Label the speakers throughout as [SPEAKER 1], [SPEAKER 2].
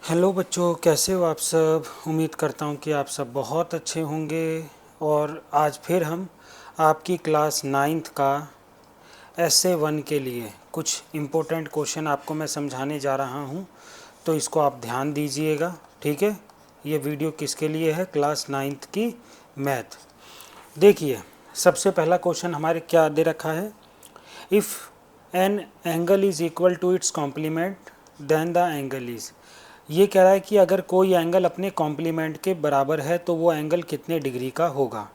[SPEAKER 1] Hello बच्चों, कैसे हो आप सब। उम्मीद करता हूँ कि आप सब बहुत अच्छे होंगे। और आज फिर हम आपकी क्लास नाइन्थ का एसे वन के लिए कुछ इम्पोर्टेंट क्वेश्चन आपको मैं समझाने जा रहा हूँ, तो इसको आप ध्यान दीजिएगा। ठीक है, ये वीडियो किसके लिए है? क्लास नाइन्थ की मैथ। देखिए, सबसे पहला क्वेश्चन हमारे क्या दे रखा है। If an angle is equal to its complement then the angle is. ये कह रहा है कि अगर कोई एंगल अपने कॉम्प्लीमेंट के बराबर है तो वो एंगल कितने डिग्री का होगा।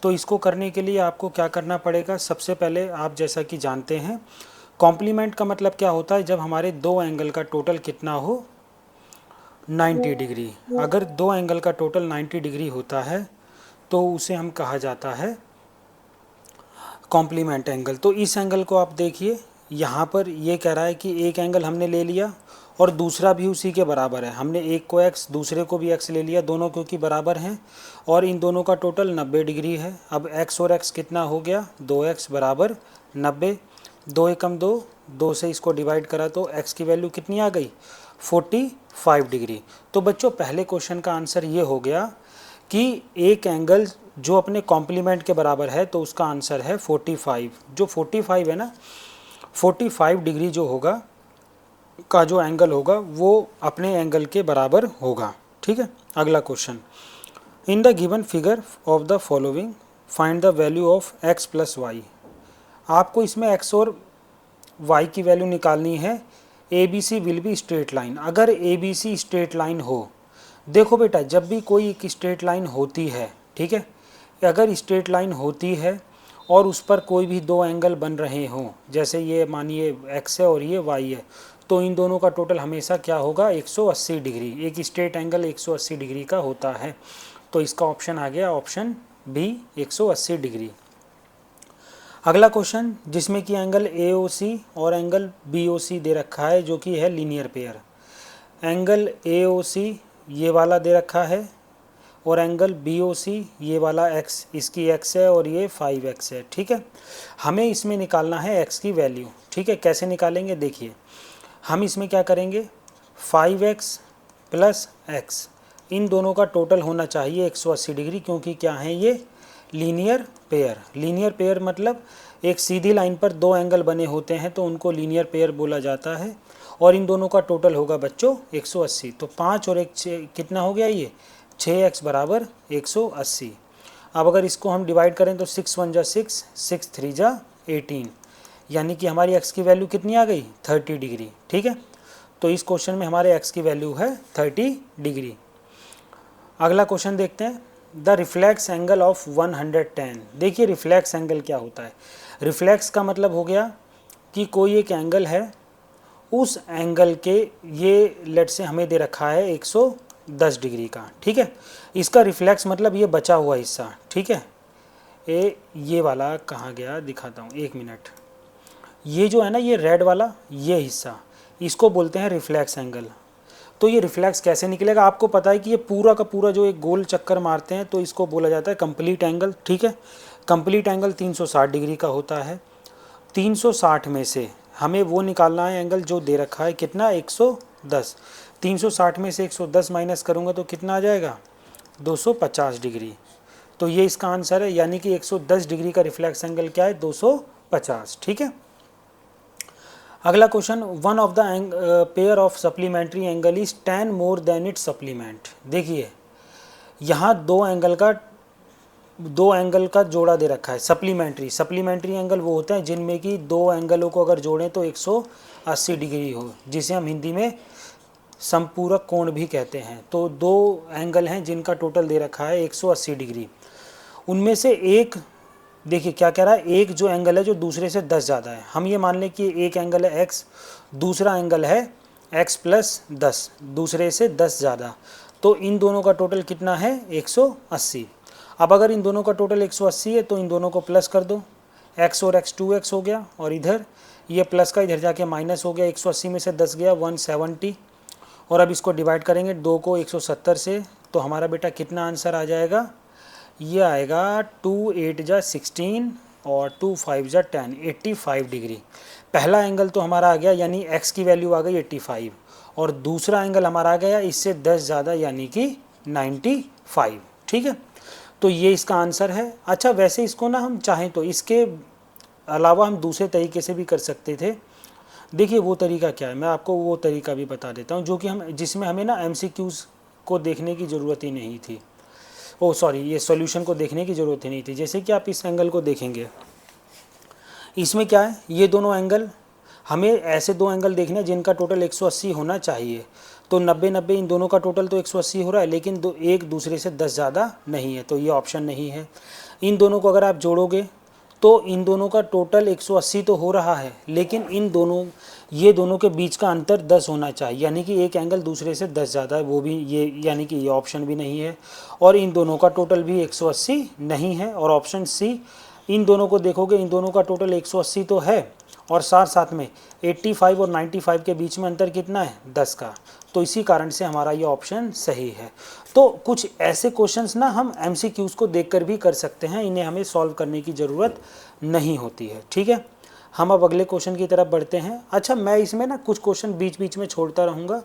[SPEAKER 1] तो इसको करने के लिए आपको क्या करना पड़ेगा? सबसे पहले आप जैसा कि जानते हैं, कॉम्प्लीमेंट का मतलब क्या होता है? जब हमारे दो एंगल का टोटल कितना हो, 90 डिग्री। अगर दो एंगल का टोटल 90 डिग्री होता है तो उसे हम कहा जाता है कॉम्प्लीमेंट एंगल। तो इस एंगल को आप देखिए, यहाँ पर ये कह रहा है कि एक एंगल हमने ले लिया और दूसरा भी उसी के बराबर है। हमने एक को x, दूसरे को भी x ले लिया, दोनों क्योंकि बराबर हैं और इन दोनों का टोटल 90 डिग्री है। अब x और x कितना हो गया? 2x बराबर 90। 2 एकम 2, 2 से इसको डिवाइड करा तो x की वैल्यू कितनी आ गई? 45 डिग्री। तो बच्चों, पहले क्वेश्चन का आंसर ये हो गया कि एक एंगल जो अपने कॉम्प्लीमेंट के बराबर है तो उसका आंसर है 45। जो 45 है ना, 45 डिग्री जो होगा का जो एंगल होगा वो अपने एंगल के बराबर होगा। ठीक है, अगला question. In the given figure of the following find the value of x plus Y. आपको इसमें x और y की वैल्यू निकालनी है। A B C will be straight line. अगर A B C straight line हो, देखो बेटा, जब भी कोई एक स्ट्रेट लाइन होती है, ठीक है, अगर स्ट्रेट लाइन होती है और उस पर कोई भी दो एंगल बन रहे हों, जैसे ये मानिए x है और ये y है, तो इन दोनों का टोटल हमेशा क्या होगा? 180 डिग्री। एक स्ट्रेट एंगल 180 डिग्री का होता है। तो इसका ऑप्शन आ गया ऑप्शन बी, 180 डिग्री। अगला क्वेश्चन, जिसमें कि एंगल AOC और एंगल BOC दे रखा है, जो कि है लीनियर पेयर। एंगल AOC ये वाला दे रखा है और एंगल BOC ये वाला x, इसकी x है और ये 5x है। ठीक है, हमें इसमें निकालना है x की वैल्यू। ठीक है, कैसे निकालेंगे? देखिए, हम इसमें क्या करेंगे, 5x प्लस x, इन दोनों का टोटल होना चाहिए 180 डिग्री, क्योंकि क्या है ये? Linear pair. लीनियर पेयर मतलब एक सीधी लाइन पर दो एंगल बने होते हैं तो उनको लीनियर पेयर बोला जाता है। और इन दोनों का टोटल होगा बच्चों 180। तो 5 और 1 6 कितना हो गया? ये 6x बराबर 180। अब अगर इसको हम डिवाइड करें तो 6 1 जा 6, 6 3 जा 18, यानी कि हमारी x की वैल्यू कितनी आ गई? 30 डिग्री। ठीक है, तो इस क्वेश्चन में हमारे x की वैल्यू है 30 डिग्री। अगला क्वेश्चन देखते हैं। The reflex angle of 110। देखिए, रिफ्लेक्स एंगल क्या होता है? रिफ्लेक्स का मतलब हो गया कि कोई एक एंगल है, उस एंगल के ये लेट से हमें दे रखा है 110 डिग्री का। ठीक है, इसका रिफ्लेक्स मतलब ये बचा हुआ हिस्सा। ठीक है, ये वाला कहाँ गया? दिखाता हूँ, एक मिनट। ये जो है ना, ये रेड वाला ये हिस्सा, इसको बोलते हैं रिफ्लेक्स एंगल। तो ये रिफ्लेक्स कैसे निकलेगा? आपको पता है कि ये पूरा का पूरा जो एक गोल चक्कर मारते हैं तो इसको बोला जाता है कंप्लीट एंगल। ठीक है, कंप्लीट एंगल 360 डिग्री का होता है। 360 में से हमें वो निकालना है एंगल जो दे रखा है, कितना? 110। 360 में से 110 माइनस करूँगा तो कितना आ जाएगा? 250 डिग्री। तो ये इसका आंसर है, यानी कि 110 डिग्री का रिफ्लेक्स एंगल क्या है? 250। ठीक है, अगला question. One of the pair of supplementary angle is 10 more than it's supplement. देखिए, यहाँ दो एंगल का जोड़ा दे रखा है। सप्लीमेंट्री, सप्लीमेंट्री एंगल वो होते हैं जिनमें कि दो एंगलों को अगर जोड़ें तो 180 डिग्री हो, जिसे हम हिंदी में समपूरक कोण भी कहते हैं। तो दो एंगल हैं जिनका टोटल दे रखा है 180 डिग्री। उनमें से एक, देखिए क्या कह रहा है, एक जो एंगल है जो दूसरे से 10 ज़्यादा है। हम ये मान लें कि एक एंगल है x, दूसरा एंगल है x प्लस 10, दूसरे से 10 ज़्यादा। तो इन दोनों का टोटल कितना है? 180। अब अगर इन दोनों का टोटल 180 है तो इन दोनों को प्लस कर दो, x और x 2x हो गया, और इधर ये प्लस का इधर जाके माइनस हो गया। 180 में से 10 गया 170, और अब इसको डिवाइड करेंगे 2 को 170 से, तो हमारा बेटा कितना आंसर आ जाएगा? ये आएगा 2 8 जा 16 और 2 5 जा 10, 85 डिग्री। पहला एंगल तो हमारा आ गया यानी x की वैल्यू आ गई 85 और दूसरा एंगल हमारा आ गया इससे 10 ज़्यादा यानी कि 95। ठीक है, तो ये इसका आंसर है। अच्छा वैसे इसको ना हम चाहें तो इसके अलावा हम दूसरे तरीके से भी कर सकते थे। देखिए वो तरीका क्या है, मैं आपको वो तरीका भी बता देता हूँ जो कि हम जिसमें हमें ना MCQs को देखने की ज़रूरत ही नहीं थी, ओ सॉरी ये सॉल्यूशन को देखने की ज़रूरत ही नहीं थी। जैसे कि आप इस एंगल को देखेंगे, इसमें क्या है, ये दोनों एंगल हमें ऐसे दो एंगल देखने हैं जिनका टोटल 180 होना चाहिए। तो 90-90 इन दोनों का टोटल तो 180 हो रहा है, लेकिन एक दूसरे से 10 ज़्यादा नहीं है, तो ये ऑप्शन नहीं है। इन दोनों को अगर आप जोड़ोगे तो इन दोनों का टोटल 180 तो हो रहा है, लेकिन ये दोनों के बीच का अंतर 10 होना चाहिए, यानी कि एक एंगल दूसरे से 10 ज़्यादा है, वो भी ये यानी कि ये ऑप्शन भी नहीं है। और इन दोनों का टोटल भी 180 नहीं है। और ऑप्शन सी, इन दोनों को देखोगे इन दोनों का टोटल 180 तो है और साथ साथ में 85 और 95 के बीच में अंतर कितना है, 10 का। तो इसी कारण से हमारा ये ऑप्शन सही है। तो कुछ ऐसे क्वेश्चंस ना हम MCQs को देखकर भी कर सकते हैं, इन्हें हमें सॉल्व करने की ज़रूरत नहीं होती है। ठीक है, हम अब अगले क्वेश्चन की तरफ बढ़ते हैं। अच्छा मैं इसमें ना कुछ क्वेश्चन बीच बीच में छोड़ता रहूँगा।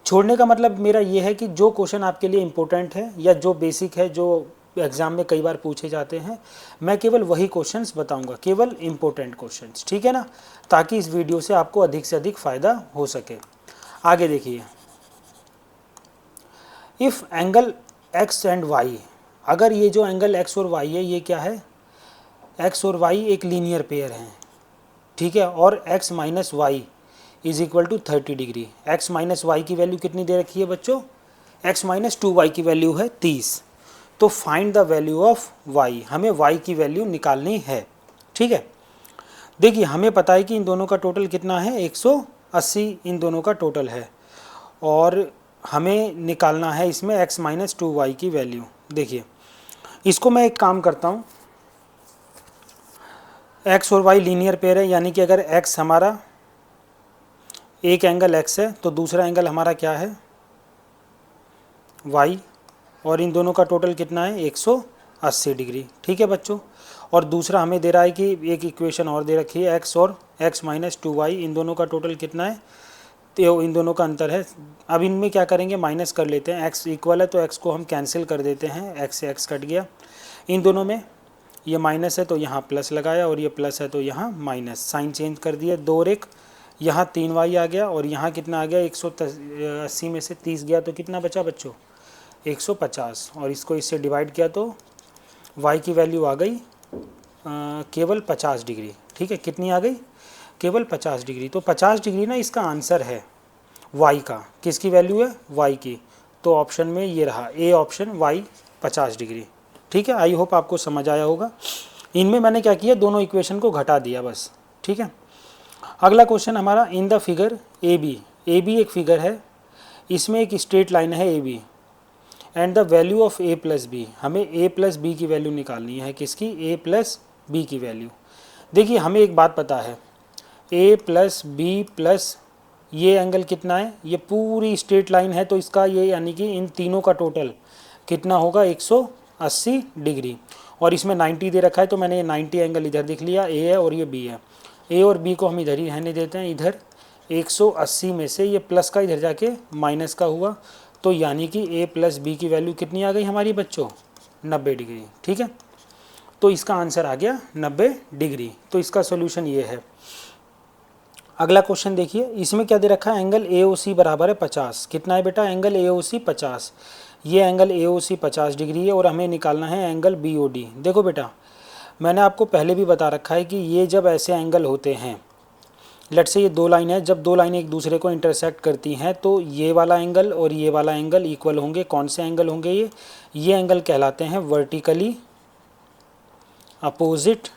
[SPEAKER 1] छोड़ने का मतलब मेरा ये है कि जो क्वेश्चन आपके लिए इम्पोर्टेंट है या जो बेसिक है, जो एग्ज़ाम में कई बार पूछे जाते हैं, मैं केवल वही क्वेश्चंस बताऊंगा, केवल इम्पोर्टेंट क्वेश्चंस। ठीक है ना, ताकि इस वीडियो से आपको अधिक से अधिक फ़ायदा हो सके। आगे देखिए, if angle x and y, अगर ये जो एंगल x और y है ये क्या है, x और y एक लीनियर पेयर हैं। ठीक है, और x minus y is equal to 30 degree. x minus y की वैल्यू कितनी दे रखी है बच्चों, x माइनस 2y की वैल्यू है 30। तो find the value of y, हमें y की वैल्यू निकालनी है। ठीक है, देखिए हमें पता है कि इन दोनों का टोटल कितना है, 180 इन दोनों का टोटल है और हमें निकालना है इसमें x माइनस 2y की वैल्यू। देखिए इसको मैं एक काम करता हूँ, x और y लीनियर पेयर है, यानी कि अगर x हमारा एक एंगल x है तो दूसरा एंगल हमारा क्या है, y, और इन दोनों का टोटल कितना है, 180 डिग्री। ठीक है बच्चों, और दूसरा हमें दे रहा है कि एक इक्वेशन और दे रखी है, x और x माइनस 2y, इन दोनों का टोटल कितना है, तो इन दोनों का अंतर है। अब इनमें क्या करेंगे, माइनस कर लेते हैं, x इक्वल है तो x को हम कैंसिल कर देते हैं, x से x कट गया। इन दोनों में ये माइनस है तो यहाँ प्लस लगाया और ये प्लस है तो यहाँ माइनस, साइन चेंज कर दिया, 2 और 1, यहाँ 3y आ गया और यहाँ कितना आ गया, 180 में से 30 गया तो कितना बचा बच्चों, 150, और इसको इससे डिवाइड किया तो y की वैल्यू आ गई केवल 50 डिग्री। ठीक है, कितनी आ गई, केवल 50 डिग्री। तो 50 डिग्री ना इसका आंसर है y का, किसकी वैल्यू है, y की। तो ऑप्शन में ये रहा ए ऑप्शन, y 50 डिग्री। ठीक है, आई होप आपको समझ आया होगा। इनमें मैंने क्या किया, दोनों इक्वेशन को घटा दिया बस। ठीक है, अगला क्वेश्चन हमारा, in the figure A B एक फिगर है, इसमें एक स्ट्रेट लाइन है A B and the value of a plus B, हमें a प्लस बी की वैल्यू निकालनी है, किसकी, a प्लस बी की वैल्यू। देखिए हमें एक बात पता है, a प्लस बी प्लस ये एंगल कितना है, ये पूरी स्ट्रेट लाइन है तो इसका ये यानी कि इन तीनों का टोटल कितना होगा, 180 डिग्री। और इसमें 90 दे रखा है तो मैंने ये 90 एंगल इधर देख लिया, a है और ये b है, a और b को हम इधर ही रहने देते हैं। इधर 180 में से ये प्लस का इधर जाके माइनस का हुआ, तो यानी कि a प्लस बी की वैल्यू कितनी आ गई हमारी बच्चों, 90 डिग्री। ठीक है, तो इसका आंसर आ गया 90 डिग्री। तो इसका सॉल्यूशन ये है। अगला क्वेश्चन देखिए, इसमें क्या दे रखा है, एंगल AOC बराबर है 50। कितना है बेटा, एंगल AOC 50। ये एंगल AOC 50 डिग्री है और हमें निकालना है एंगल BOD। देखो बेटा मैंने आपको पहले भी बता रखा है कि ये जब ऐसे एंगल होते हैं, लेट्स से ये दो लाइन है, जब दो लाइनें एक दूसरे को इंटरसेक्ट करती हैं तो ये वाला एंगल और ये वाला एंगल इक्वल होंगे। कौन से एंगल होंगे ये एंगल कहलाते हैं वर्टिकली अपोजिट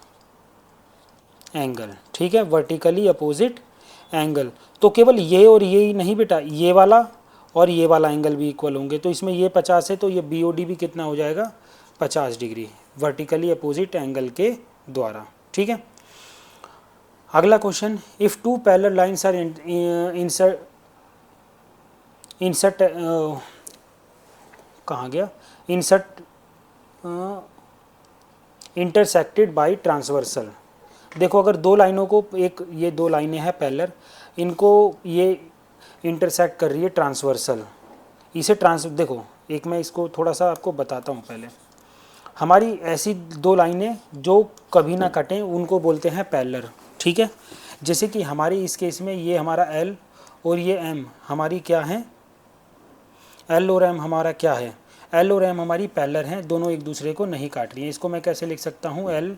[SPEAKER 1] एंगल। ठीक है, वर्टिकली अपोजिट एंगल। तो केवल ये और ये ही नहीं बेटा, ये वाला और ये वाला एंगल भी इक्वल होंगे। तो इसमें ये 50 है तो ये BOD भी कितना हो जाएगा, 50 डिग्री, वर्टिकली अपोजिट एंगल के द्वारा। ठीक है, अगला question, if two parallel lines are insert कहाँ गया, इंटरसेक्टेड बाय ट्रांसवर्सल, देखो अगर दो लाइनों को, एक ये दो लाइनें हैं पैरेलल, इनको ये इंटरसेक्ट कर रही है ट्रांसवर्सल, इसे देखो एक मैं इसको थोड़ा सा आपको बताता हूँ पहले। हमारी ऐसी दो लाइनें जो कभी ना कटें उनको बोलते हैं पैरेलल, ठीक है। जैसे कि हमारी इस केस में ये हमारा L और ये M हमारी क्या है, L और M हमारा क्या है, L और M हमारी पैरेलल हैं, दोनों एक दूसरे को नहीं काट रही हैं। इसको मैं कैसे लिख सकता हूँ, L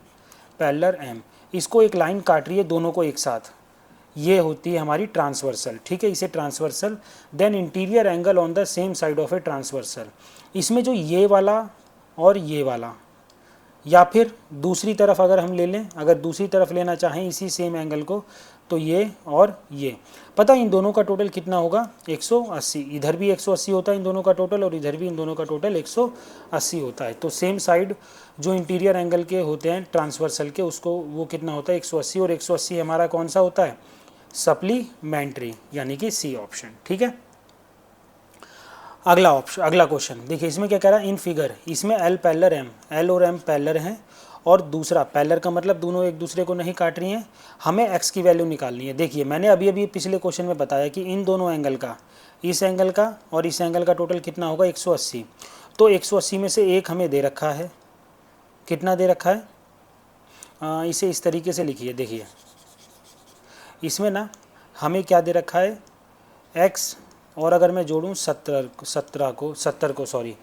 [SPEAKER 1] पैरेलल M, इसको एक लाइन काट रही है दोनों को एक साथ, ये होती है हमारी ट्रांसवर्सल, ठीक है, इसे transversal. Then interior angle on the same side of a transversal, इसमें जो ये वाला और ये वाला, या फिर दूसरी तरफ अगर हम ले लें, अगर दूसरी तरफ लेना चाहें इसी सेम एंगल को, तो ये और ये, पता इन दोनों का टोटल कितना होगा, 180। इधर भी 180 होता है इन दोनों का टोटल, और इधर भी इन दोनों का टोटल 180 होता है। तो सेम साइड जो इंटीरियर एंगल के होते हैं ट्रांसवर्सल के, उसको वो कितना होता है, 180, और 180 हमारा कौन सा होता है, सप्लीमेंट्री, यानी कि सी ऑप्शन, ठीक है। अगला ऑप्शन, अगला क्वेश्चन देखिए, इसमें क्या कह रहा है, इन फिगर, इसमें L पैरेलल M, L और M पैरेलल हैं, और दूसरा पैरेलल का मतलब दोनों एक दूसरे को नहीं काट रही हैं, हमें x की वैल्यू निकालनी है। देखिए मैंने अभी अभी पिछले क्वेश्चन में बताया कि इन दोनों एंगल का, इस एंगल का और इस एंगल का टोटल कितना होगा, 180। तो 180 में से एक हमें दे रखा है, कितना दे रखा है, इसे इस तरीके से लिखिए, देखिए इसमें ना हमें क्या दे रखा है, x, और अगर मैं जोड़ूँ 70 को सॉरी,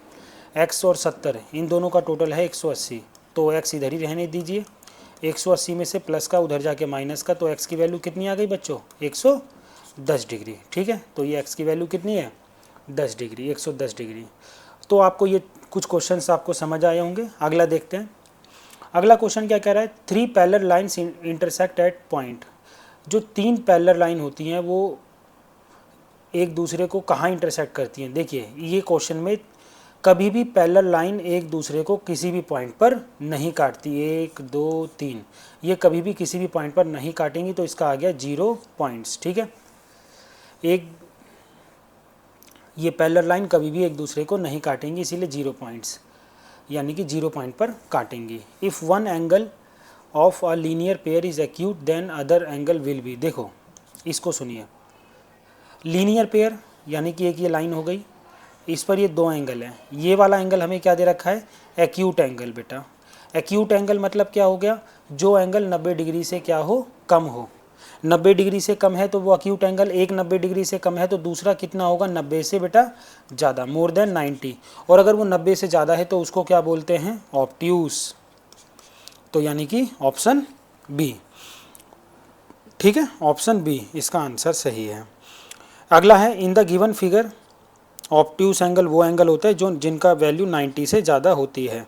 [SPEAKER 1] x और 70 इन दोनों का टोटल है 180, तो x इधर ही रहने दीजिए, 180 में से प्लस का उधर जाके माइनस का, तो x की वैल्यू कितनी आ गई बच्चों, 110 डिग्री, ठीक है। तो ये x की वैल्यू कितनी है, 10 डिग्री, 110 डिग्री। तो आपको ये कुछ क्वेश्चंस आपको समझ आए होंगे। अगला देखते हैं, अगला क्वेश्चन क्या कह रहा है, 3 parallel lines intersect at point, जो 3 पैरेलल लाइन होती हैं वो एक दूसरे को कहाँ इंटरसेक्ट करती हैं। देखिए ये क्वेश्चन में कभी भी पैरेलल लाइन एक दूसरे को किसी भी पॉइंट पर नहीं काटती, 1 2 3, ये कभी भी किसी भी पॉइंट पर नहीं काटेंगी, तो इसका आ गया 0 पॉइंट्स, ठीक है। ये पैरेलल लाइन कभी भी एक दूसरे को नहीं काटेंगी, इसीलिए 0 पॉइंट्स, यानी कि 0 पॉइंट पर काटेंगी। If one angle of a linear pair is acute then other angle will be, देखो इसको सुनिए, लीनियर पेयर यानी कि एक ये लाइन हो गई, इस पर ये दो एंगल हैं, ये वाला एंगल हमें क्या दे रखा है, एक्यूट एंगल। बेटा एक्यूट एंगल मतलब क्या हो गया, जो एंगल 90 डिग्री से क्या हो, कम हो, 90 डिग्री से कम है तो वो एक्यूट एंगल, एक 90 डिग्री से कम है तो दूसरा कितना होगा, 90 से बेटा ज़्यादा, मोर देन 90, और अगर वो 90 से ज़्यादा है तो उसको क्या बोलते हैं, ऑब्ट्यूस, तो यानी कि ऑप्शन बी, ठीक है, ऑप्शन बी इसका आंसर सही है। अगला है, इन the given figure obtuse angle वो एंगल होता है जो जिनका वैल्यू 90 से ज़्यादा होती है।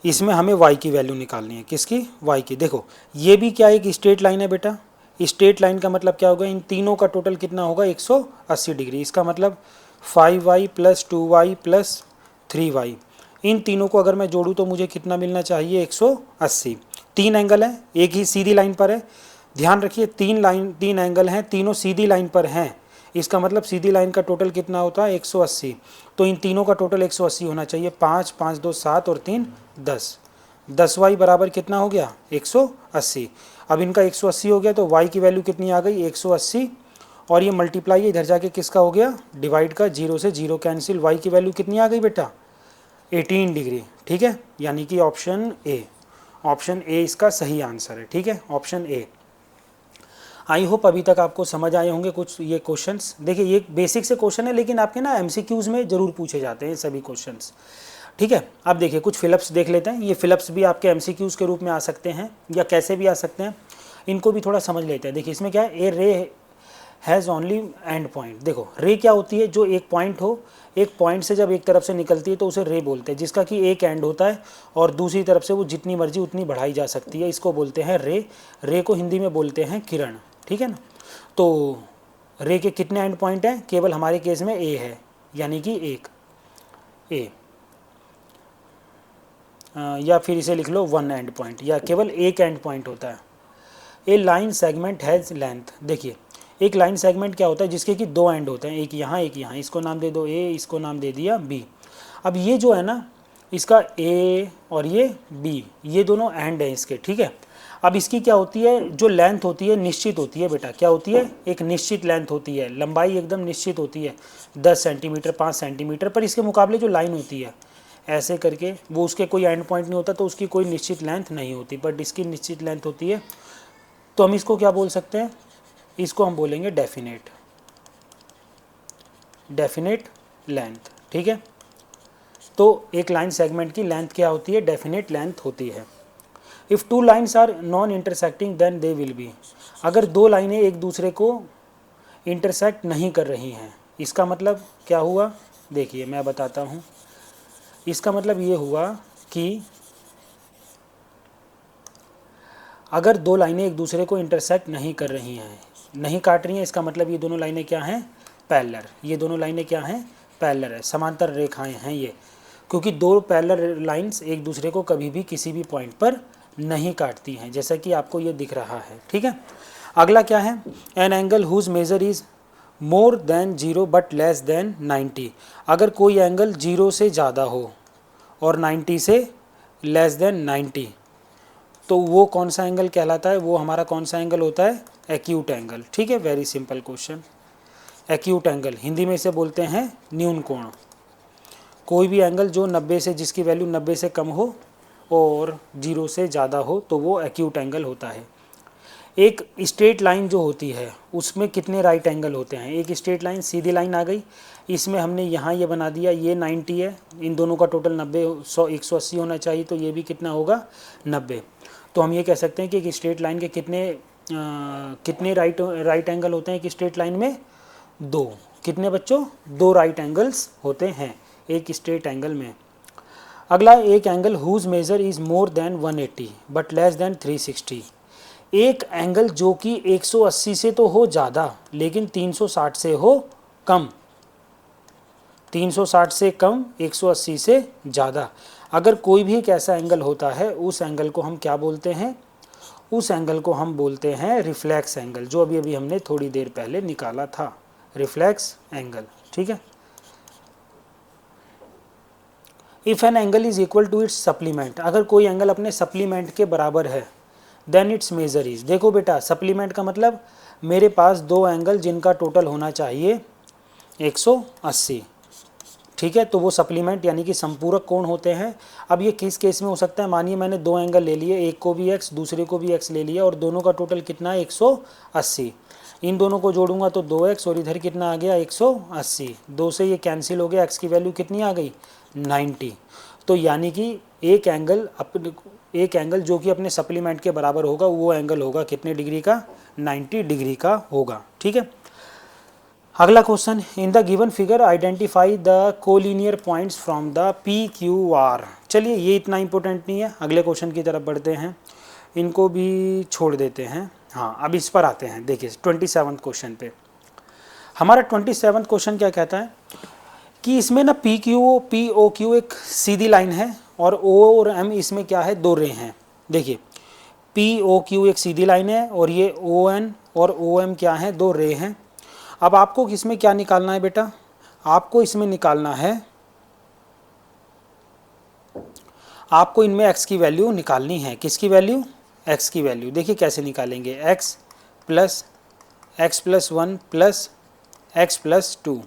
[SPEAKER 1] इसमें हमें y की वैल्यू निकालनी है, किसकी, y की। देखो ये भी क्या एक स्ट्रेट लाइन है बेटा, स्ट्रेट लाइन का मतलब क्या होगा, इन तीनों का टोटल कितना होगा, 180 डिग्री, इसका मतलब 5y + 2y + 3y, इन तीनों को अगर मैं जोड़ूँ तो मुझे कितना मिलना चाहिए, 180। तीन एंगल हैं, एक ही सीधी लाइन पर है, ध्यान रखिए तीन एंगल हैं, तीनों सीधी लाइन पर हैं, इसका मतलब सीधी लाइन का टोटल कितना होता है, 180, तो इन तीनों का टोटल 180 होना चाहिए। 5 5 2 7 और 3 10, 10y बराबर कितना हो गया, 180। अब इनका 180 हो गया तो y की वैल्यू कितनी आ गई, 180, और ये मल्टीप्लाई है इधर जाके किसका हो गया, डिवाइड का, 0 से 0 कैंसिल, y की वैल्यू कितनी आ गई बेटा, 18 डिग्री, ठीक है, यानी कि ऑप्शन ए इसका सही आंसर है, ठीक है, ऑप्शन ए। आई होप अभी तक आपको समझ आए होंगे कुछ ये क्वेश्चंस। देखिए ये बेसिक से क्वेश्चन है, लेकिन आपके ना एमसीक्यूज़ में ज़रूर पूछे जाते हैं सभी क्वेश्चंस, ठीक है। अब देखिए कुछ फिलअप्स देख लेते हैं, ये फिलअप्स भी आपके एमसीक्यूज़ के रूप में आ सकते हैं या कैसे भी आ सकते हैं, इनको भी थोड़ा समझ लेते हैं। देखिए इसमें क्या है, ए रे हैज़ ओनली एंड पॉइंट। देखो रे क्या होती है, जो एक पॉइंट हो, एक पॉइंट से जब एक तरफ से निकलती है तो उसे रे बोलते हैं, जिसका कि एक एंड होता है और दूसरी तरफ से वो जितनी मर्जी उतनी बढ़ाई जा सकती है, इसको बोलते हैं रे। रे को हिंदी में बोलते हैं किरण, ठीक है ना। तो रे के कितने एंड पॉइंट हैं, केवल हमारे केस में ए है, यानी कि एक ए, या फिर इसे लिख लो वन एंड पॉइंट, या केवल एक एंड पॉइंट होता है। ए लाइन सेगमेंट हैज़ लेंथ, देखिए एक लाइन सेगमेंट क्या होता है, जिसके कि दो एंड होते हैं, एक यहाँ एक यहाँ, इसको नाम दे दो ए, इसको नाम दे दिया बी। अब ये जो है ना, इसका ए और ये बी, ये दोनों एंड हैं इसके, ठीक है। अब इसकी क्या होती है, जो लेंथ होती है निश्चित होती है बेटा, क्या होती है, एक निश्चित लेंथ होती है, लंबाई एकदम निश्चित होती है 10 सेंटीमीटर 5 सेंटीमीटर, पर इसके मुकाबले जो लाइन होती है ऐसे करके वो उसके कोई एंड पॉइंट नहीं होता, तो उसकी कोई निश्चित लेंथ नहीं होती, बट इसकी निश्चित लेंथ होती है। तो हम इसको क्या बोल सकते हैं, इसको हम बोलेंगे डेफिनेट लेंथ। ठीक है, तो एक लाइन सेगमेंट की लेंथ क्या होती है, डेफिनेट लेंथ होती है। If two lines are non intersecting then they will be, अगर दो लाइनें एक दूसरे को इंटरसेक्ट नहीं कर रही हैं, इसका मतलब क्या हुआ, देखिए मैं बताता हूँ। इसका मतलब ये हुआ कि अगर दो लाइनें एक दूसरे को इंटरसेक्ट नहीं कर रही हैं, नहीं काट रही हैं, इसका मतलब ये दोनों लाइनें क्या हैं, पैरेलल। ये दोनों लाइनें क्या हैं, पैरेलल है, समांतर रेखाएं हैं ये, क्योंकि दो पैरेलल लाइंस एक दूसरे को कभी भी किसी भी पॉइंट पर नहीं काटती हैं, जैसा कि आपको ये दिख रहा है। ठीक है, अगला क्या है, an angle whose measure is more than 0 but less than 90, अगर कोई एंगल 0 से ज़्यादा हो और 90 से लेस देन 90, तो वो कौन सा एंगल कहलाता है, वो हमारा कौन सा एंगल होता है, एक्यूट एंगल। ठीक है, very simple question. Acute angle Hindi में इसे बोलते हैं न्यून कोण। कोई भी एंगल जो 90 से, जिसकी वैल्यू 90 से कम हो और 0 से ज़्यादा हो, तो वो एक्यूट एंगल होता है। एक स्ट्रेट लाइन जो होती है उसमें कितने राइट एंगल होते हैं, एक स्ट्रेट लाइन सीधी लाइन आ गई, इसमें हमने यहाँ ये बना दिया, ये 90 है, इन दोनों का टोटल 90 180 होना चाहिए, तो ये भी कितना होगा 90। तो हम ये कह सकते हैं कि एक स्ट्रेट लाइन के कितने राइट एंगल होते हैं एक स्ट्रेट लाइन में, दो। कितने बच्चों, दो राइट एंगल्स होते हैं एक स्ट्रेट एंगल में। अगला, एक angle whose measure is more than 180 but less than 360, एक एंगल जो कि 180 से तो हो ज़्यादा लेकिन 360 से हो कम, 360 से कम 180 से ज़्यादा। अगर कोई भी एक ऐसा एंगल होता है, उस एंगल को हम क्या बोलते हैं, उस एंगल को हम बोलते हैं रिफ्लेक्स एंगल, जो अभी हमने थोड़ी देर पहले निकाला था, रिफ्लेक्स एंगल। ठीक है, if an angle is equal to its supplement, अगर कोई एंगल अपने सप्लीमेंट के बराबर है, देन इट्स मेजर इज, देखो बेटा सप्लीमेंट का मतलब मेरे पास दो एंगल जिनका टोटल होना चाहिए 180। ठीक है, तो वो सप्लीमेंट यानी कि संपूरक कोण होते हैं। अब ये किस केस में हो सकता है, मानिए मैंने दो एंगल ले लिए, एक को भी x दूसरे को भी x ले लिया और दोनों का टोटल कितना है 180, इन दोनों को जोड़ूंगा तो 2x और इधर कितना आ गया 180, दो से ये कैंसिल हो गया, x की वैल्यू कितनी आ गई 90। तो यानी कि एक एंगल जो कि अपने सप्लीमेंट के बराबर होगा, वो एंगल होगा कितने डिग्री का, 90 डिग्री का होगा। ठीक है, अगला question, in the given figure identify the collinear points from the PQR। चलिए ये इतना इंपॉर्टेंट नहीं है, अगले क्वेश्चन की तरफ बढ़ते हैं, इनको भी छोड़ देते हैं। हाँ, अब इस पर आते हैं, देखिए 27 क्वेश्चन पे। हमारा 27 क्वेश्चन क्या कहता है कि इसमें ना POQ एक सीधी लाइन है और O और M इसमें क्या है, दो रे हैं। देखिए POQ एक सीधी लाइन है और ये ON और OM क्या है, दो रे हैं। अब आपको इसमें क्या निकालना है बेटा, आपको इसमें निकालना है, आपको इनमें x की वैल्यू निकालनी है। किसकी वैल्यू, x की वैल्यू। देखिए कैसे निकालेंगे, x plus 1 plus x plus 2,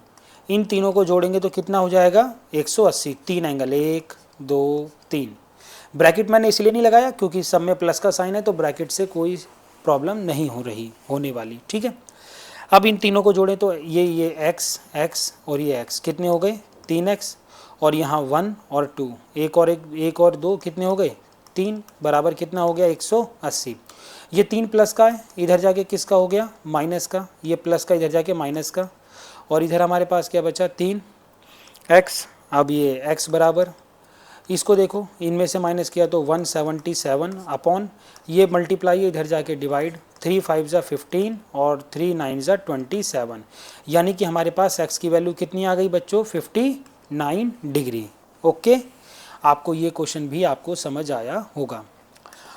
[SPEAKER 1] इन तीनों को जोड़ेंगे तो कितना हो जाएगा 180, तीन एंगल 1 2 3। ब्रैकेट मैंने इसलिए नहीं लगाया क्योंकि सब में प्लस का साइन है, तो ब्रैकेट से कोई प्रॉब्लम नहीं होने वाली। ठीक है, अब इन तीनों को जोड़ें तो ये x और ये x कितने हो गए 3x, और यहाँ 1 और 2, एक और 2 कितने हो गए 3, बराबर कितना हो गया 180। ये 3 प्लस का है, इधर जाके किसका हो गया माइनस का, ये प्लस का इधर जाके माइनस का, और इधर हमारे पास क्या बचा 3x। अब ये x बराबर, इसको देखो इनमें से माइनस किया तो 177 अपॉन, ये मल्टीप्लाई इधर जाके डिवाइड, 3 5 ज़ा 15 और 3 9 ज़ा 27, यानी कि हमारे पास x की वैल्यू कितनी आ गई बच्चों 59 डिग्री। ओके, आपको ये क्वेश्चन भी आपको समझ आया होगा।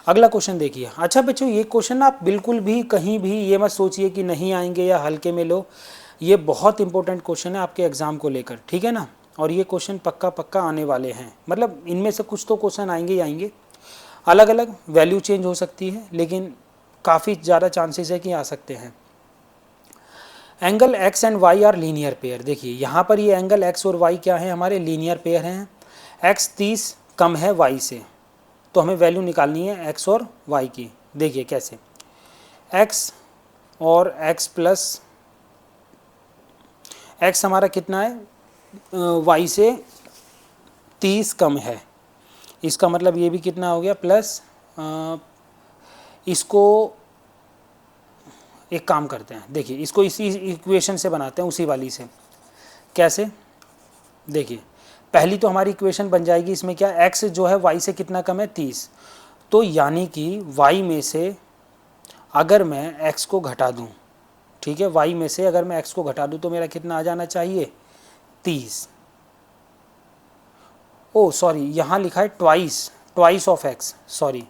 [SPEAKER 1] अगला क्वेश्चन देखिए। अच्छा बच्चों, ये क्वेश्चन आप बिल्कुल भी कहीं भी ये मत सोचिए कि नहीं आएंगे या हल्के में लो, ये बहुत इंपॉर्टेंट क्वेश्चन है आपके एग्ज़ाम को लेकर। ठीक है ना, और ये क्वेश्चन पक्का आने वाले हैं, मतलब इनमें से कुछ तो क्वेश्चन आएंगे ही आएंगे। अलग अलग वैल्यू चेंज हो सकती है, लेकिन काफ़ी ज़्यादा चांसेस है कि आ सकते हैं। Angle X and Y are linear pair. देखिए यहाँ पर ये एंगल एक्स और वाई क्या है, हमारे लीनियर पेयर हैं। एक्स 30 कम है वाई से, तो हमें वैल्यू निकालनी है एक्स और वाई की। देखिए कैसे, एक्स और एक्स प्लस एक्स हमारा कितना है, वाई से 30 कम है, इसका मतलब ये भी कितना हो गया प्लस। इसको एक काम करते हैं, देखिए इसको इसी इक्वेशन से बनाते हैं, उसी वाली से। कैसे, देखिए पहली तो हमारी इक्वेशन बन जाएगी इसमें क्या, x जो है y से कितना कम है 30, तो यानी कि y में से अगर मैं x को घटा दूं, ठीक है, y में से अगर मैं x को घटा दूं तो मेरा कितना आ जाना चाहिए 30। ओ सॉरी, यहाँ लिखा है ट्वाइस ऑफ x, सॉरी।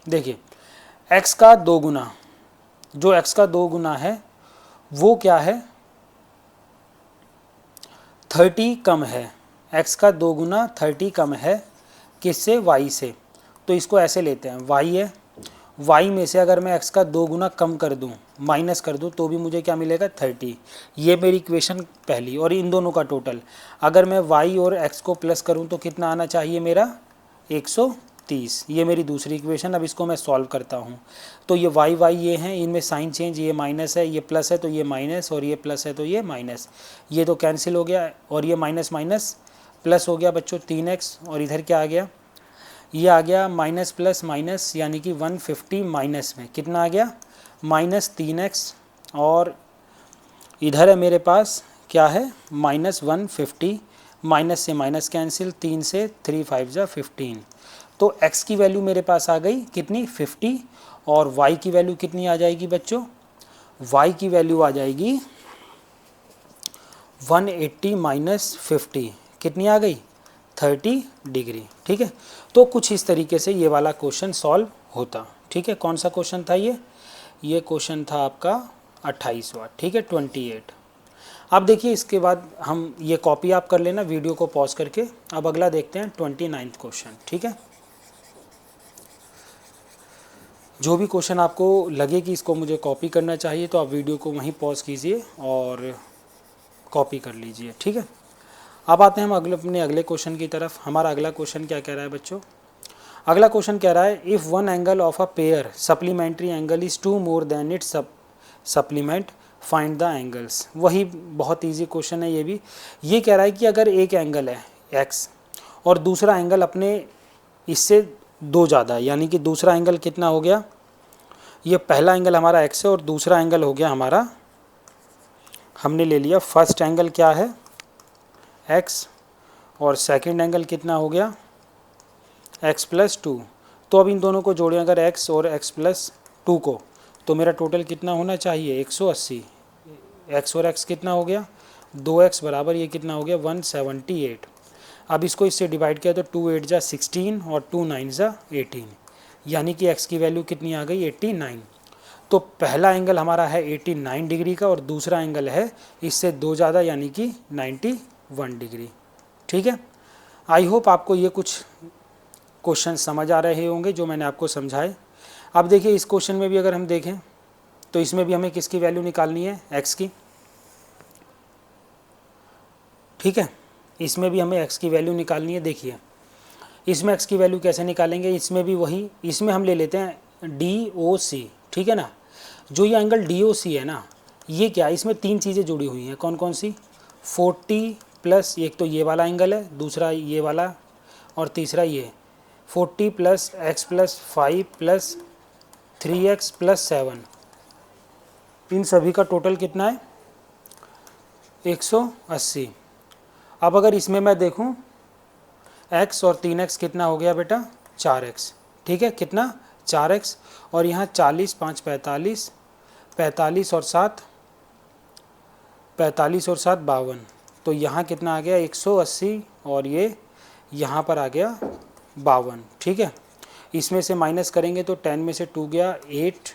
[SPEAKER 1] देखिए x का 2 गुना, जो x का 2 गुना है वो क्या है 30 कम है, x का 2 गुना 30 कम है किससे, y से। तो इसको ऐसे लेते हैं, y है, y में से अगर मैं x का 2 गुना कम कर दूं, माइनस कर दूं, तो भी मुझे क्या मिलेगा 30। ये मेरी इक्वेशन पहली, और इन दोनों का टोटल अगर मैं y और x को प्लस करूं तो कितना आना चाहिए मेरा 130। ये मेरी दूसरी इक्वेशन। अब इसको मैं सॉल्व करता हूँ, तो ये y ये हैं, इनमें साइन चेंज, ये माइनस है, ये प्लस है तो ये माइनस, और ये प्लस है तो ये माइनस, ये तो कैंसिल हो गया, और ये माइनस माइनस प्लस हो गया बच्चों 3x, और इधर क्या आ गया, ये आ गया माइनस प्लस माइनस, यानी कि 150 माइनस में कितना आ गया माइनस 3x, और इधर है मेरे पास क्या है माइनस 150, माइनस से माइनस कैंसिल, 3 से 3 5 जा 15। तो x की वैल्यू मेरे पास आ गई कितनी 50, और y की वैल्यू कितनी आ जाएगी बच्चों, y की वैल्यू आ जाएगी 180 माइनस 50, कितनी आ गई 30 डिग्री। ठीक है, तो कुछ इस तरीके से ये वाला क्वेश्चन सॉल्व होता। ठीक है, कौन सा क्वेश्चन था ये क्वेश्चन था आपका 28वां। ठीक है, 28। अब देखिए इसके बाद हम ये कॉपी आप कर लेना वीडियो को पॉज करके। अब अगला देखते हैं 29वां क्वेश्चन। ठीक है, जो भी क्वेश्चन आपको लगे कि इसको मुझे कॉपी करना चाहिए तो आप वीडियो को वहीं पॉज कीजिए और कॉपी कर लीजिए। ठीक है, अब आते हैं हम अपने अगले क्वेश्चन की तरफ। हमारा अगला क्वेश्चन क्या कह रहा है बच्चों, अगला क्वेश्चन कह रहा है if one angle of a pair supplementary angle is 2 more than it's supplement find the angles. वही बहुत इजी क्वेश्चन है ये भी। ये कह रहा है कि अगर एक एंगल है x और दूसरा एंगल अपने इससे 2 ज़्यादा है, यानी कि दूसरा एंगल कितना हो गया, ये पहला एंगल हमारा x है और दूसरा एंगल हो गया हमारा, हमने ले लिया फर्स्ट एंगल क्या है x, और सेकंड एंगल कितना हो गया x प्लस 2। तो अब इन दोनों को जोड़ें अगर x और x प्लस 2 को, तो मेरा टोटल कितना होना चाहिए 180। x और x कितना हो गया 2x बराबर ये कितना हो गया 178। अब इसको इससे डिवाइड किया तो 2 8 जा 16 और 2 9 जा 18, यानी कि x की वैल्यू कितनी आ गई 89। तो पहला एंगल हमारा है 89 डिग्री का और दूसरा एंगल है इससे 2 ज़्यादा, यानी कि 91 डिग्री। ठीक है, आई होप आपको ये कुछ क्वेश्चन समझ आ रहे होंगे जो मैंने आपको समझाए। अब देखिए इस क्वेश्चन में भी अगर हम देखें तो इसमें भी हमें किसकी वैल्यू निकालनी है x की। ठीक है, इसमें भी हमें x की वैल्यू निकालनी है। देखिए इसमें x की वैल्यू कैसे निकालेंगे, इसमें भी वही, इसमें हम ले लेते हैं DOC। ठीक है ना, जो ये एंगल DOC है ना, ये क्या है, इसमें 3 चीज़ें जुड़ी हुई हैं। कौन कौन सी, 40 प्लस एक तो ये वाला एंगल है, दूसरा ये वाला, और तीसरा ये 40 plus x plus 5 plus 3x plus 7, इन सभी का टोटल कितना है 180। अब अगर इसमें मैं देखूं x और 3x कितना हो गया बेटा 4x। ठीक है, कितना 4x, और यहाँ 40 5 45, 45 और 7 52, तो यहाँ कितना आ गया 180, और ये यहाँ पर आ गया 52। ठीक है, इसमें से माइनस करेंगे तो 10 में से 2 गया 8,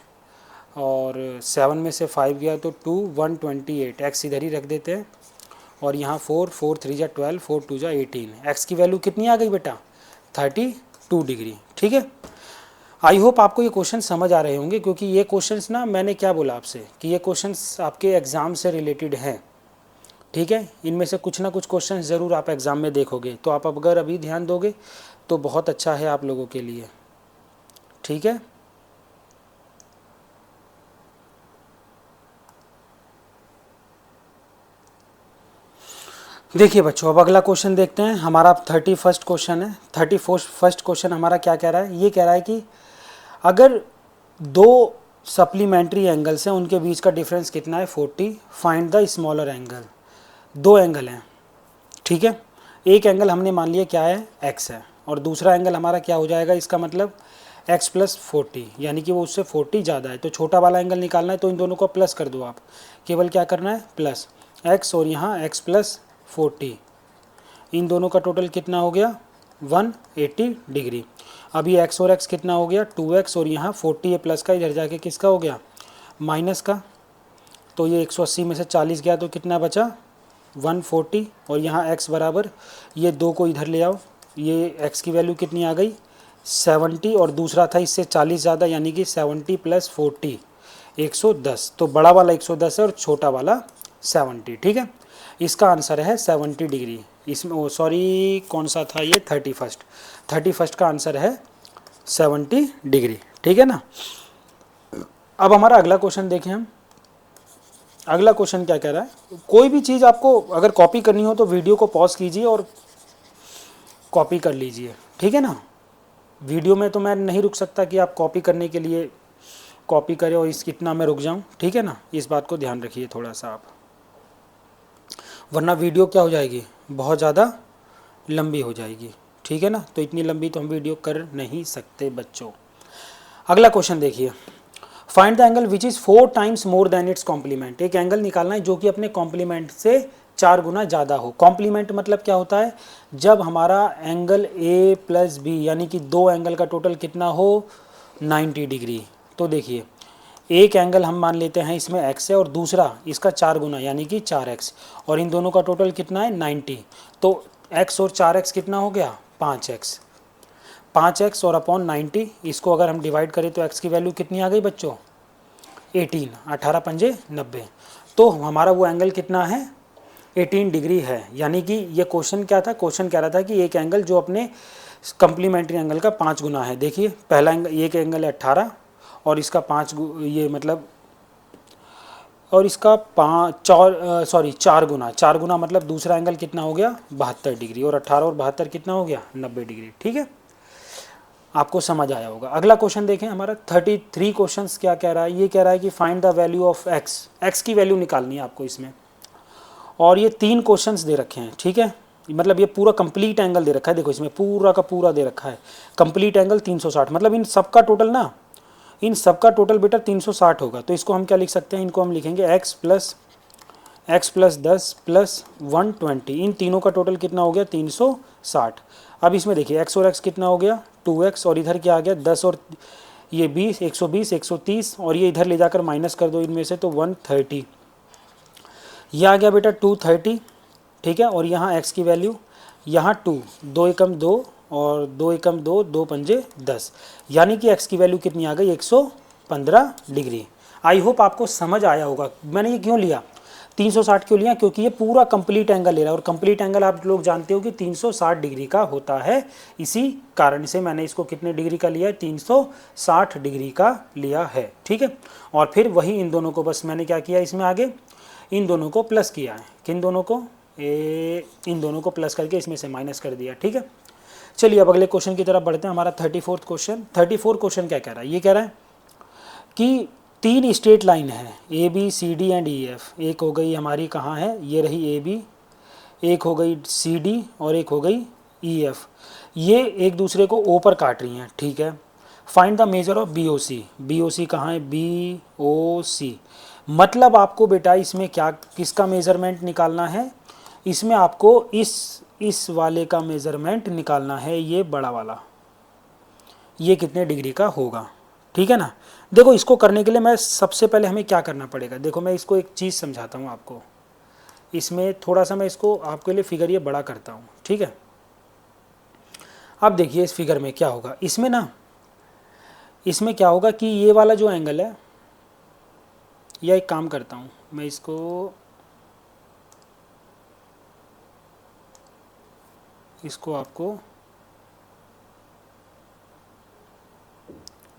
[SPEAKER 1] और 7 में से 5 गया तो 2 128, x इधर ही रख देते हैं, और यहाँ 4, 4 3 जा 12, 4 2 जा 18। एक्स की वैल्यू कितनी आ गई बेटा? 32 डिग्री। ठीक है, आई होप आपको ये क्वेश्चन समझ आ रहे होंगे, क्योंकि ये क्वेश्चंस ना, मैंने क्या बोला आपसे कि ये क्वेश्चंस आपके एग्ज़ाम से रिलेटेड हैं। ठीक है, इनमें से कुछ ना कुछ क्वेश्चंस ज़रूर आप एग्ज़ाम में देखोगे, तो आप अगर अभी ध्यान दोगे तो बहुत अच्छा है आप लोगों के लिए। ठीक है, देखिए बच्चों, अब अगला क्वेश्चन देखते हैं। हमारा 31st क्वेश्चन है। 31st क्वेश्चन हमारा क्या कह रहा है? ये कह रहा है कि अगर दो सप्लीमेंट्री एंगल्स हैं, उनके बीच का डिफरेंस कितना है? 40। Find the smaller angle. दो एंगल हैं, ठीक है। एक एंगल हमने मान लिया क्या है? x है, और दूसरा एंगल हमारा क्या हो जाएगा? इसका मतलब x प्लस 40, यानी कि वो उससे 40 ज़्यादा है। तो छोटा वाला एंगल निकालना है, तो इन दोनों को प्लस कर दो आप। केवल क्या करना है? प्लस x, और यहाँ x प्लस 40, इन दोनों का टोटल कितना हो गया? 180 डिग्री। अभी x और x कितना हो गया? 2x, और यहाँ 40 है प्लस का, इधर जाके किसका हो गया? माइनस का। तो ये 180 में से 40 गया तो कितना बचा? 140। और यहाँ x बराबर, ये दो को इधर ले आओ, ये x की वैल्यू कितनी आ गई? 70, और दूसरा था इससे 40 ज़्यादा, यानी कि 70 प्लस 40 110। तो बड़ा वाला 110 है और छोटा वाला 70। ठीक है, इसका आंसर है 70 डिग्री। इसमें सॉरी, कौन सा था ये? 31st का आंसर है 70 डिग्री। ठीक है ना। अब हमारा अगला क्वेश्चन देखें हम। अगला क्वेश्चन क्या कह रहा है? कोई भी चीज़ आपको अगर कॉपी करनी हो तो वीडियो को पॉज कीजिए और कॉपी कर लीजिए। ठीक है ना, वीडियो में तो मैं नहीं रुक सकता कि आप कॉपी करने के लिए कॉपी करें और इतना मैं रुक जाऊं। ठीक है ना, इस बात को ध्यान रखिए थोड़ा सा आप, वरना वीडियो क्या हो जाएगी? बहुत ज़्यादा लंबी हो जाएगी। ठीक है ना, तो इतनी लंबी तो हम वीडियो कर नहीं सकते बच्चों। अगला क्वेश्चन देखिए। Find the angle which is 4 times more than its complement. एक एंगल निकालना है जो कि अपने कॉम्प्लीमेंट से 4 गुना ज़्यादा हो। कॉम्प्लीमेंट मतलब क्या होता है? जब हमारा एंगल ए प्लस बी, यानी कि दो एंगल का टोटल कितना हो? 90 डिग्री। तो देखिए, एक एंगल हम मान लेते हैं इसमें x है, और दूसरा इसका 4 गुना यानी कि 4x, और इन दोनों का टोटल कितना है? 90। तो x और 4x कितना हो गया? 5x। 5x और अपॉन 90, इसको अगर हम डिवाइड करें तो x की वैल्यू कितनी आ गई बच्चों? 18। 18 पंजे 90। तो हमारा वो एंगल कितना है? 18 डिग्री है। यानी कि ये क्वेश्चन क्या था? क्वेश्चन कह रहा था कि एक एंगल जो अपने कम्प्लीमेंट्री एंगल का 5 गुना है। देखिए, पहला एंगल, एक एंगल है 18, और इसका 5 ये मतलब, और इसका 4 गुना। 4 गुना मतलब दूसरा एंगल कितना हो गया? 72 डिग्री। और 18 और 72 कितना हो गया? 90 डिग्री। ठीक है, आपको समझ आया होगा। अगला क्वेश्चन देखें हमारा 33 क्वेश्चंस क्या कह रहा है? ये कह रहा है कि find the value of x की वैल्यू निकालनी है आपको इसमें। और ये 3 क्वेश्चंस दे रखे हैं। ठीक है, मतलब ये पूरा कंप्लीट एंगल दे रखा है। देखो, इसमें पूरा का पूरा दे रखा है कंप्लीट एंगल 360। मतलब इन सबका टोटल ना, इन सबका टोटल बेटा 360 होगा। तो इसको हम क्या लिख सकते हैं? इनको हम लिखेंगे x प्लस 10 प्लस 120। इन तीनों का टोटल कितना हो गया? 360। अब इसमें देखिए, x और x कितना हो गया? 2x, और इधर क्या आ गया? 10 और ये 20, 120, 130, और ये इधर ले जाकर माइनस कर दो इनमें से, तो 130। ये आ गया बेटा 230। ठीक है, और यहाँ x की वैल्यू, यहाँ 2 एकम 2, और 2 एकम 2, 2 पंजे 10, यानी कि x की वैल्यू कितनी आ गई? 115 डिग्री। आई होप आपको समझ आया होगा। मैंने ये क्यों लिया 360 क्यों लिया? क्योंकि ये पूरा कंप्लीट एंगल ले रहा है, और कंप्लीट एंगल आप लोग जानते हो कि 360 डिग्री का होता है। इसी कारण से मैंने इसको कितने डिग्री का लिया है? 360 डिग्री का लिया है। ठीक है, और फिर वही इन दोनों को बस मैंने क्या किया, इसमें आगे इन दोनों को प्लस किया है। किन दोनों को? इन दोनों को प्लस करके इसमें से माइनस कर दिया। ठीक है, चलिए अब अगले क्वेश्चन की तरफ बढ़ते हैं। हमारा 34th क्वेश्चन। 34 क्वेश्चन क्या कह रहा है? ये कह रहा है कि 3 स्ट्रेट लाइन है A B C D and E F. एक हो गई हमारी, कहाँ है? ये रही ए बी, एक हो गई सी डी, और एक हो गई ई एफ। ये एक दूसरे को ओ पर काट रही हैं। ठीक है, find the measure of B O C. B O C कहाँ है? बी ओ सी मतलब आपको बेटा इसमें क्या, किसका मेज़रमेंट निकालना है? इसमें आपको इस वाले का मेज़रमेंट निकालना है, ये बड़ा वाला, ये कितने डिग्री का होगा। ठीक है ना। देखो, इसको करने के लिए मैं सबसे पहले हमें क्या करना पड़ेगा? देखो, मैं इसको एक चीज़ समझाता हूँ आपको। इसमें थोड़ा सा मैं इसको आपके लिए फिगर ये बड़ा करता हूँ, ठीक है। अब देखिए इस फिगर में क्या होगा, इसमें ना, इसमें क्या होगा कि ये वाला जो एंगल है, या एक काम करता हूँ मैं इसको आपको,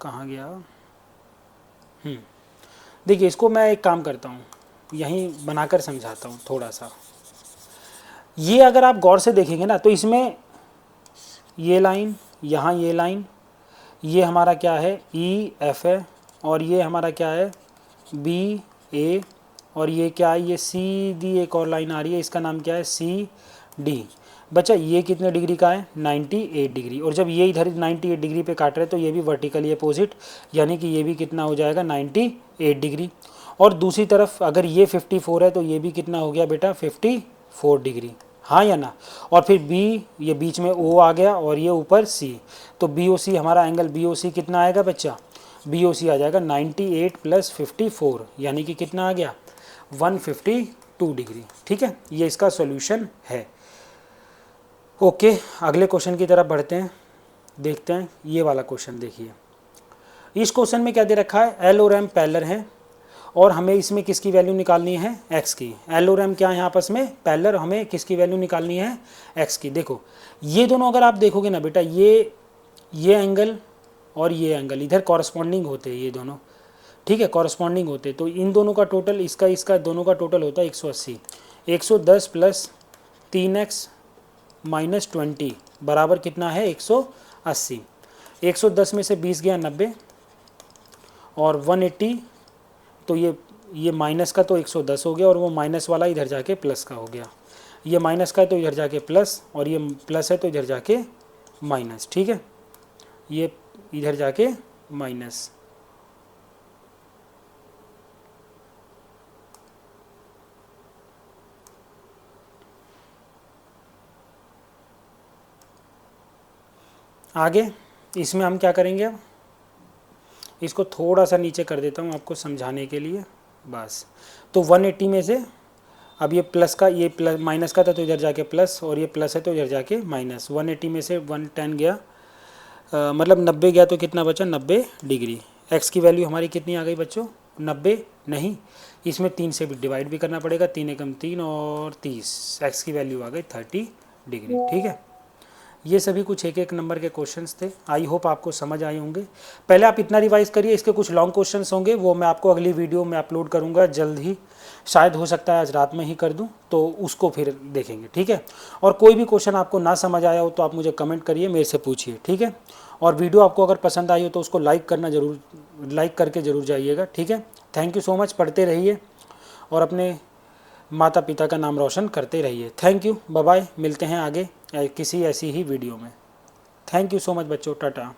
[SPEAKER 1] कहाँ गया, देखिए इसको मैं एक काम करता हूँ, यहीं बनाकर समझाता हूँ थोड़ा सा। ये अगर आप गौर से देखेंगे ना तो इसमें ये लाइन, यहाँ ये लाइन, ये हमारा क्या है ई एफ है, और ये हमारा क्या है बी ए, और ये क्या है, ये सीधी एक और लाइन आ रही है, इसका नाम क्या है सी डी। बच्चा ये कितने डिग्री का है 98 डिग्री, और जब ये इधर 98 डिग्री पे काट रहे हैं तो ये भी वर्टिकली अपोजिट, यानी कि ये भी कितना हो जाएगा 98 डिग्री। और दूसरी तरफ अगर ये 54 है तो ये भी कितना हो गया बेटा 54 डिग्री, हाँ या ना। और फिर बी, ये बीच में ओ आ गया और ये ऊपर सी, तो बी ओ सी हमारा एंगल बी ओ सी कितना आएगा बच्चा, बी ओ सी आ जाएगा 98 + 54, यानी कि कितना आ गया 152 डिग्री, ठीक है। ये इसका सॉल्यूशन है। ओके, अगले क्वेश्चन की तरफ बढ़ते हैं, देखते हैं ये वाला क्वेश्चन। देखिए इस क्वेश्चन में क्या दे रखा है, एल और एम पैरेलल हैं और हमें इसमें किसकी वैल्यू निकालनी है एक्स की। एल और एम क्या है आपस में पैरेलल, हमें किसकी वैल्यू निकालनी है एक्स की। देखो ये दोनों अगर आप देखोगे ना बेटा, ये एंगल और ये एंगल इधर कॉरस्पॉन्डिंग होते हैं ये दोनों, ठीक है, कॉरस्पॉन्डिंग होते। तो इन दोनों का टोटल, इसका दोनों का टोटल होता है 180। 110 + 3x - 20 बराबर कितना है 180। 110 में से 20 गया 90, और 180, तो ये माइनस का तो 110 हो गया, और वो माइनस वाला इधर जाके प्लस का हो गया। ये माइनस का है तो इधर जाके प्लस, और ये प्लस है तो इधर जाके माइनस, ठीक है, ये इधर जाके माइनस। आगे इसमें हम क्या करेंगे, अब इसको थोड़ा सा नीचे कर देता हूँ आपको समझाने के लिए बस। तो 180 में से अब ये प्लस का, ये प्लस माइनस का था तो इधर जाके प्लस, और ये प्लस है तो इधर जाके माइनस। 180 में से 110 गया, मतलब 90 गया, तो कितना बचा 90 डिग्री। एक्स की वैल्यू हमारी कितनी आ गई बच्चों 90, नहीं इसमें 3 से भी डिवाइड भी करना पड़ेगा, 3 एकम 3 और 30, एक्स की वैल्यू आ गई 30 डिग्री, ठीक है। ये सभी कुछ एक एक नंबर के क्वेश्चंस थे, आई होप आपको समझ आए होंगे। पहले आप इतना रिवाइज करिए, इसके कुछ लॉन्ग क्वेश्चंस होंगे वो मैं आपको अगली वीडियो में अपलोड करूंगा जल्द ही, शायद हो सकता है आज रात में ही कर दूं, तो उसको फिर देखेंगे, ठीक है। और कोई भी क्वेश्चन आपको ना समझ आया हो तो आप मुझे कमेंट करिए, मेरे से पूछिए, ठीक है। और वीडियो आपको अगर पसंद आई हो तो उसको लाइक करके ज़रूर जाइएगा, ठीक है। थैंक यू सो मच, पढ़ते रहिए और अपने माता पिता का नाम रोशन करते रहिए। थैंक यू, बाय बाय, मिलते हैं आगे किसी ऐसी ही वीडियो में। थैंक यू सो मच बच्चों, टाटा।